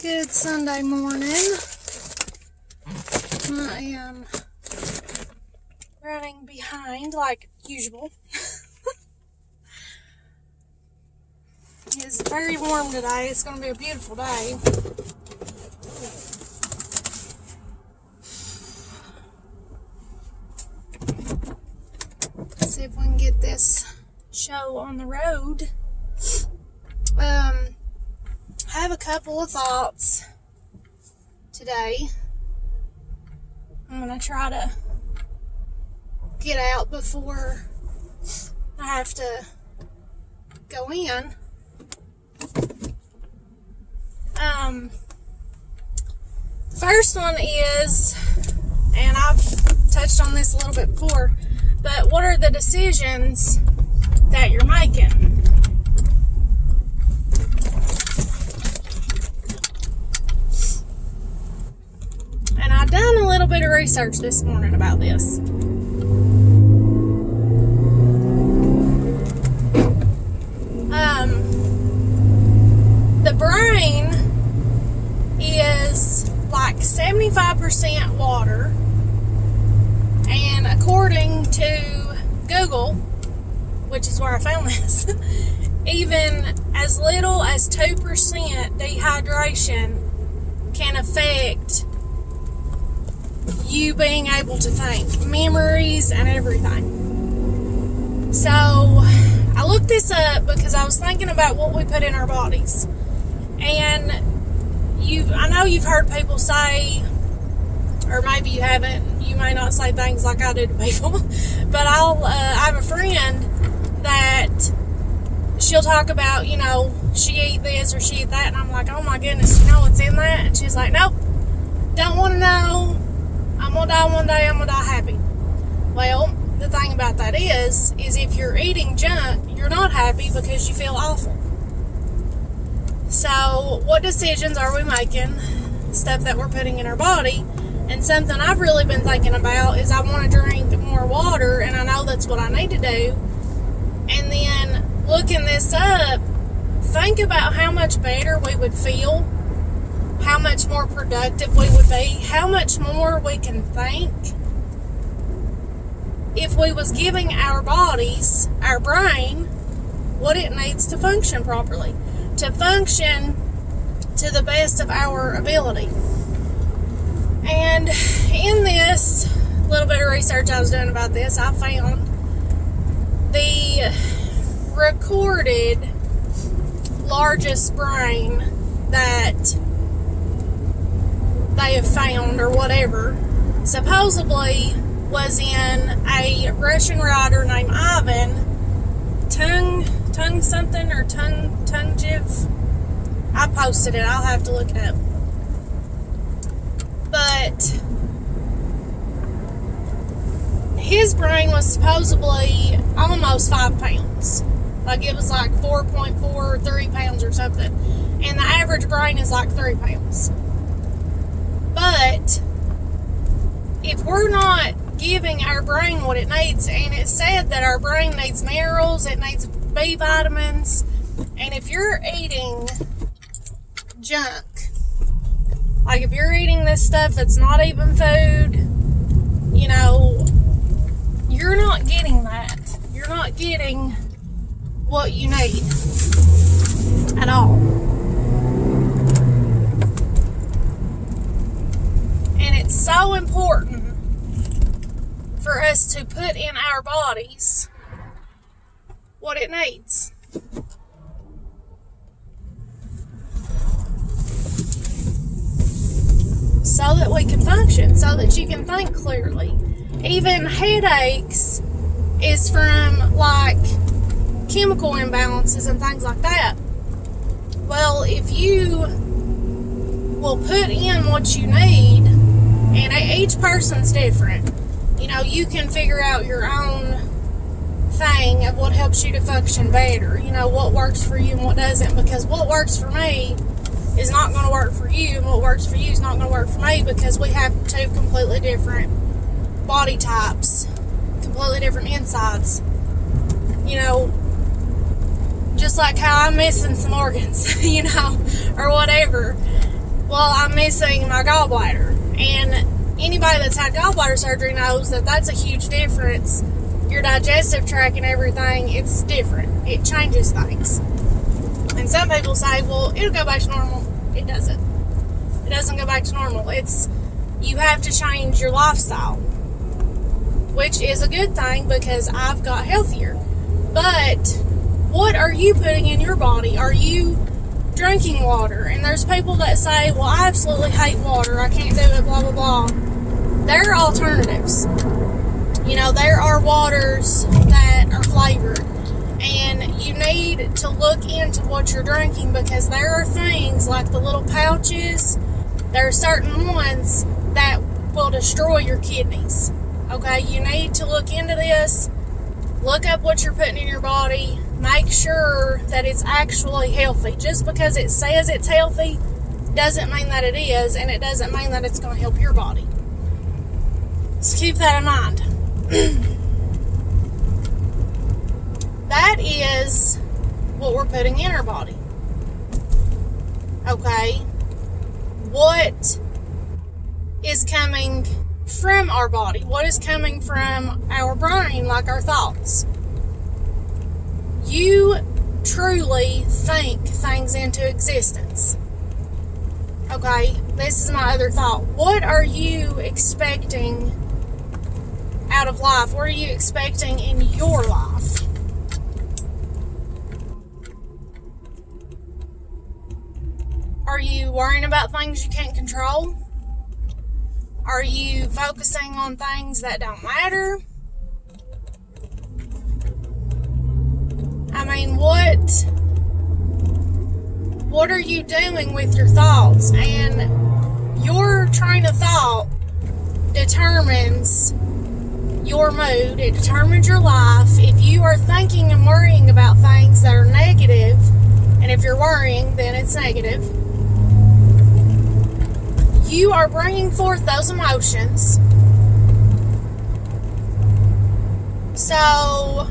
Good Sunday morning. I am running behind like usual. It's very warm today. It's going to be a beautiful day. Let's see if we can get this show on the road. I have a couple of thoughts today. I'm going to try to get out before I have to go in. First one is, and I've touched on this a little bit before, but what are the decisions that you're making? And I've done a little bit of research this morning about this. The brain is like 75% water, and according to Google, which is where I found this, even as little as 2% dehydration can affect you being able to think, memories and everything. So I looked this up because I was thinking about what we put in our bodies. And I know you've heard people say, or maybe you haven't, you may not say things like I do to people, but I have a friend that she'll talk about, she ate this or she ate that, and I'm like, oh my goodness, you know what's in that? And she's like, nope, don't want to know. I'm going to die one day, I'm going to die happy. Well, the thing about that is if you're eating junk, you're not happy because you feel awful. So, what decisions are we making? Stuff that we're putting in our body. And something I've really been thinking about is I want to drink more water, and I know that's what I need to do. And then, looking this up, think about how much better we would feel, how much more productive we would be, how much more we can think if we was giving our bodies, our brain, what it needs to function properly, to function to the best of our ability. And in this little bit of research I was doing about this, I found the recorded largest brain that they have found or whatever supposedly was in a Russian writer named Ivan Tungenev. I posted it. I'll have to look it up. But his brain was supposedly almost 5 pounds. Like it was like 4.43 pounds or something. And the average brain is like 3 pounds. But if we're not giving our brain what it needs, and it's said that our brain needs minerals, it needs B vitamins, and if you're eating junk, like if you're eating this stuff that's not even food, you're not getting that. You're not getting what you need at all. And it's so important for us to put in our bodies what it needs. So that we can function, so that you can think clearly. Even headaches is from like chemical imbalances and things like that. Well, if you will put in what you need, and each person's different, you can figure out your own thing of what helps you to function better, what works for you and what doesn't, because what works for me is not going to work for you, and what works for you is not going to work for me, because we have two completely different body types, completely different insides. Just like how I'm missing some organs, or whatever. well, I'm missing my gallbladder. And anybody that's had gallbladder surgery knows that that's a huge difference. Your digestive tract and everything, it's different. It changes things. And some people say, well, it'll go back to normal. It doesn't. It doesn't go back to normal. You have to change your lifestyle, which is a good thing because I've got healthier. But what are you putting in your body? Are you drinking water? And there's people that say, well, I absolutely hate water. I can't do it, blah, blah, blah. There are alternatives. There are waters that are flavored. And you need to look into what you're drinking because there are things like the little pouches. There are certain ones that will destroy your kidneys. Okay, you need to look into this. Look up what you're putting in your body. Make sure that it's actually healthy. Just because it says it's healthy doesn't mean that it is, and it doesn't mean that it's going to help your body. So keep that in mind. That is what we're putting in our body. Okay? What is coming from our body? What is coming from our brain, like our thoughts? You truly think things into existence. Okay? This is my other thought. What are you expecting out of life? What are you expecting in your life? Are you worrying about things you can't control? Are you focusing on things that don't matter? I mean, what are you doing with your thoughts? And your train of thought determines your mood. It determines your life. If you are thinking and worrying about things that are negative, and if you're worrying, then it's negative, you are bringing forth those emotions. So,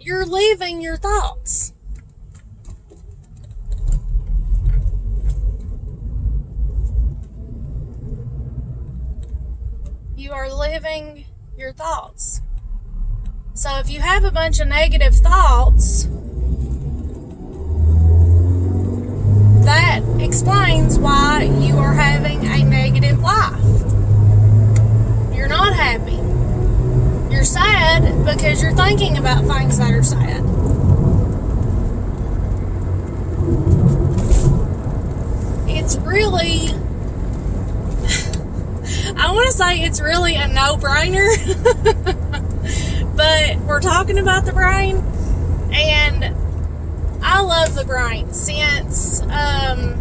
you're living your thoughts. You are living your thoughts. So if you have a bunch of negative thoughts, that explains why you are having a negative life. You're not happy. You're sad because you're thinking about things that are sad. It's really, I want to say it's really a no-brainer, but we're talking about the brain, and I love the brain. Since I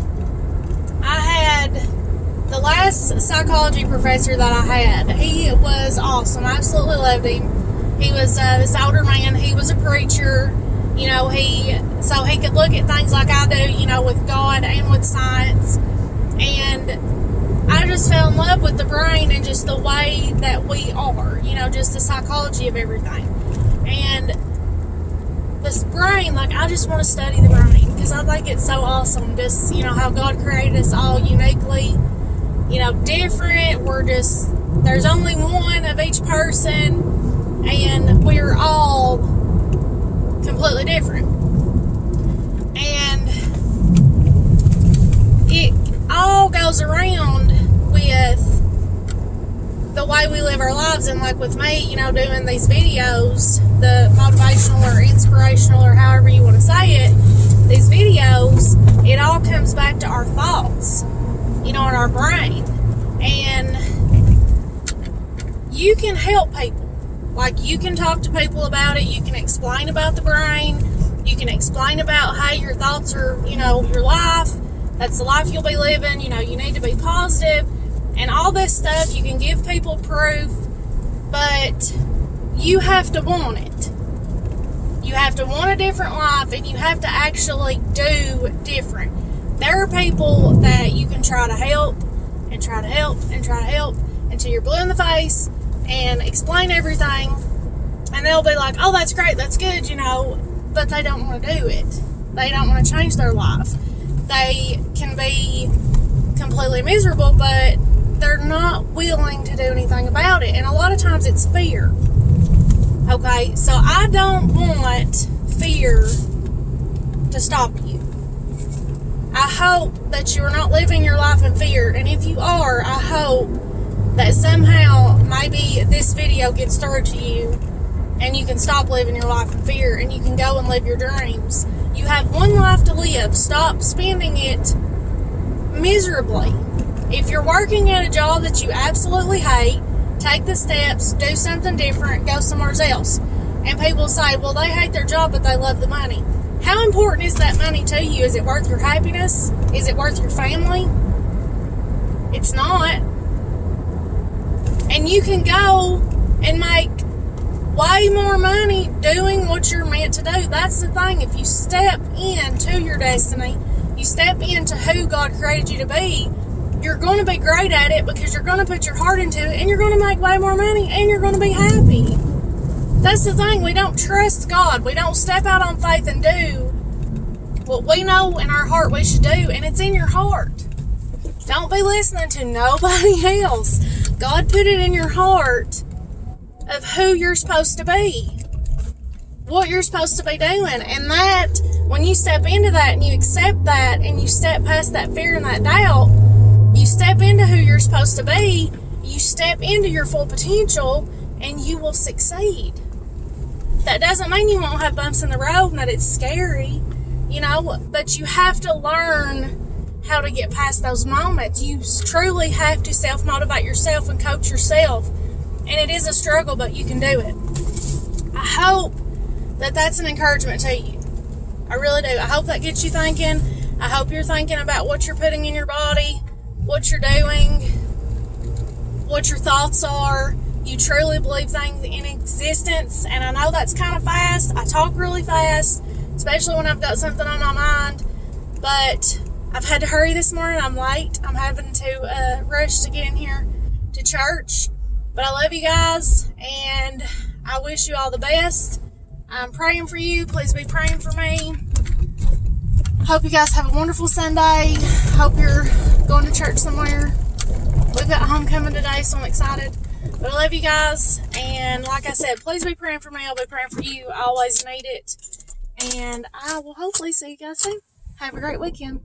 had the last psychology professor that I had, he was awesome. I absolutely loved him. He was this older man. He was a preacher. So he could look at things like I do, with God and with science. And I just fell in love with the brain and just the way that we are, just the psychology of everything. And this brain, I just want to study the brain because I think it's so awesome. Just, how God created us all uniquely, different. There's only one of each person, and we're all completely different. And it all goes around with the way we live our lives. And like with me, doing these videos, the motivational or inspirational or however you want to say it, these videos, it all comes back to our thoughts, in our brain. And you can help people. You can talk to people about it. You can explain about the brain. You can explain about how your thoughts are, your life. That's the life you'll be living. You need to be positive and all this stuff. You can give people proof, but you have to want it. You have to want a different life, and you have to actually do different. There are people that you can try to help and try to help and try to help until you're blue in the face and explain everything, and they'll be like, oh, that's great, that's good, but they don't want to do it. They don't want to change their life. They can be completely miserable, but they're not willing to do anything about it. And a lot of times it's fear. Okay, so I don't want fear to stop you. I hope that you are not living your life in fear. And if you are, I hope that somehow maybe this video gets through to you and you can stop living your life in fear and you can go and live your dreams. You have one life to live. Stop spending it miserably. If you're working at a job that you absolutely hate, take the steps, do something different, go somewhere else. And people say, well, they hate their job, but they love the money. How important is that money to you? Is it worth your happiness? Is it worth your family? It's not. And you can go and make way more money doing what you're meant to do. That's the thing. If you step into your destiny, you step into who God created you to be, you're going to be great at it because you're going to put your heart into it and you're going to make way more money and you're going to be happy. That's the thing. We don't trust God. We don't step out on faith and do what we know in our heart we should do, and it's in your heart. Don't be listening to nobody else. God put it in your heart of who you're supposed to be, what you're supposed to be doing. And that, when you step into that and you accept that and you step past that fear and that doubt, you step into who you're supposed to be, you step into your full potential, and you will succeed. That doesn't mean you won't have bumps in the road and that it's scary, but you have to learn how to get past those moments. You truly have to self-motivate yourself and coach yourself. And it is a struggle, but you can do it. I hope that that's an encouragement to you. I really do. I hope that gets you thinking. I hope you're thinking about what you're putting in your body, what you're doing, what your thoughts are. You truly believe things in existence. And I know that's kind of fast. I talk really fast, especially when I've got something on my mind. But I've had to hurry this morning. I'm late. I'm having to rush to get in here to church. But I love you guys, and I wish you all the best. I'm praying for you. Please be praying for me. Hope you guys have a wonderful Sunday. Hope you're going to church somewhere. We've got homecoming today, so I'm excited. But I love you guys, and like I said, please be praying for me. I'll be praying for you. I always need it. And I will hopefully see you guys soon. Have a great weekend.